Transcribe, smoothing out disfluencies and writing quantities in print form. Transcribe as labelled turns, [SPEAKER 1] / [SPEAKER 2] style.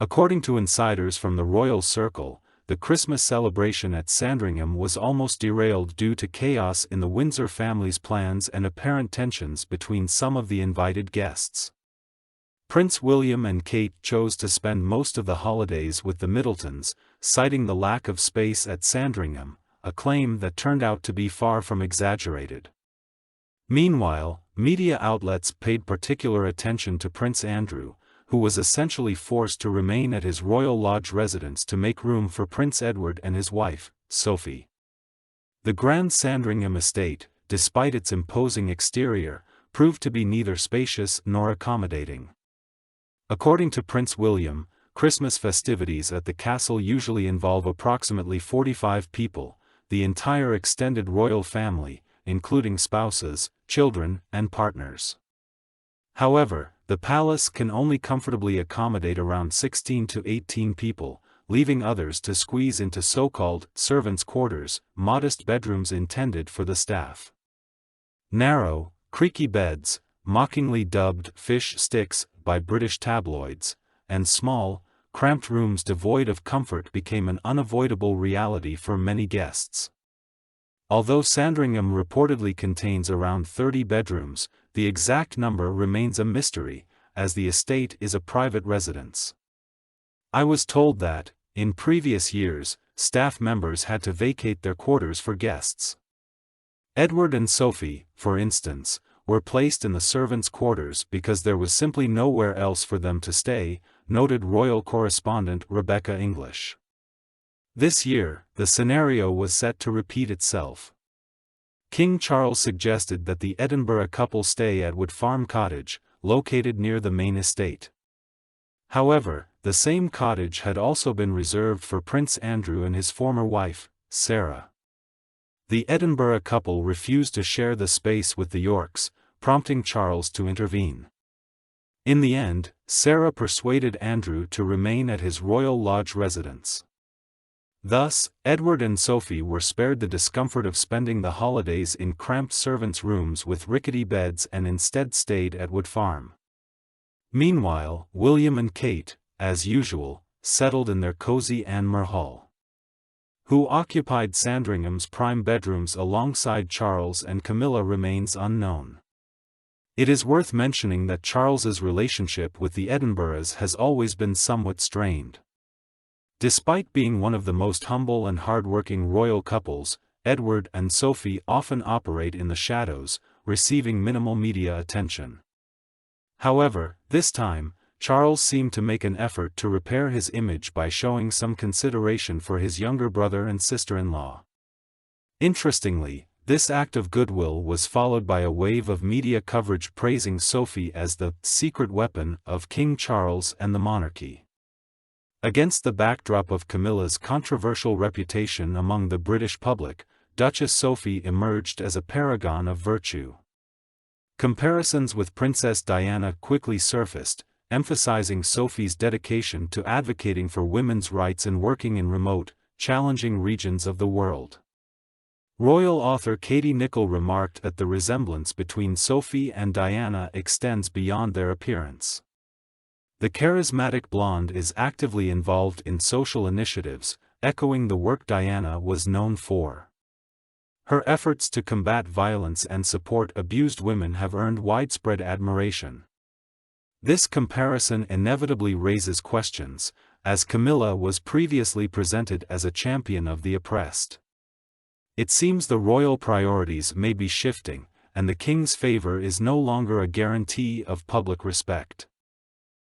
[SPEAKER 1] According to insiders from the royal circle, the Christmas celebration at Sandringham was almost derailed due to chaos in the Windsor family's plans and apparent tensions between some of the invited guests. Prince William and Kate chose to spend most of the holidays with the Middletons, citing the lack of space at Sandringham, a claim that turned out to be far from exaggerated. Meanwhile, media outlets paid particular attention to Prince Andrew, who was essentially forced to remain at his Royal Lodge residence to make room for Prince Edward and his wife, Sophie. The Grand Sandringham estate, despite its imposing exterior, proved to be neither spacious nor accommodating. According to Prince William, Christmas festivities at the castle usually involve approximately 45 people, the entire extended royal family, including spouses, children, and partners. However, the palace can only comfortably accommodate around 16 to 18 people, leaving others to squeeze into so-called servants' quarters, modest bedrooms intended for the staff. Narrow, creaky beds, mockingly dubbed fish sticks by British tabloids, and small, cramped rooms devoid of comfort became an unavoidable reality for many guests. Although Sandringham reportedly contains around 30 bedrooms, the exact number remains a mystery, as the estate is a private residence. I was told that, in previous years, staff members had to vacate their quarters for guests. Edward and Sophie, for instance, were placed in the servants' quarters because there was simply nowhere else for them to stay, noted royal correspondent Rebecca English. This year, the scenario was set to repeat itself. King Charles suggested that the Edinburgh couple stay at Wood Farm Cottage, located near the main estate. However, the same cottage had also been reserved for Prince Andrew and his former wife, Sarah. The Edinburgh couple refused to share the space with the Yorks, prompting Charles to intervene. In the end, Sarah persuaded Andrew to remain at his Royal Lodge residence. Thus, Edward and Sophie were spared the discomfort of spending the holidays in cramped servants' rooms with rickety beds and instead stayed at Wood Farm. Meanwhile, William and Kate, as usual, settled in their cozy Anmer Hall. Who occupied Sandringham's prime bedrooms alongside Charles and Camilla remains unknown. It is worth mentioning that Charles's relationship with the Edinburghs has always been somewhat strained. Despite being one of the most humble and hard-working royal couples, Edward and Sophie often operate in the shadows, receiving minimal media attention. However, this time, Charles seemed to make an effort to repair his image by showing some consideration for his younger brother and sister-in-law. Interestingly, this act of goodwill was followed by a wave of media coverage praising Sophie as the secret weapon of King Charles and the monarchy. Against the backdrop of Camilla's controversial reputation among the British public, Duchess Sophie emerged as a paragon of virtue. Comparisons with Princess Diana quickly surfaced, emphasizing Sophie's dedication to advocating for women's rights and working in remote, challenging regions of the world. Royal author Katie Nicholl remarked that the resemblance between Sophie and Diana extends beyond their appearance. The charismatic blonde is actively involved in social initiatives, echoing the work Diana was known for. Her efforts to combat violence and support abused women have earned widespread admiration. This comparison inevitably raises questions, as Camilla was previously presented as a champion of the oppressed. It seems the royal priorities may be shifting, and the king's favor is no longer a guarantee of public respect.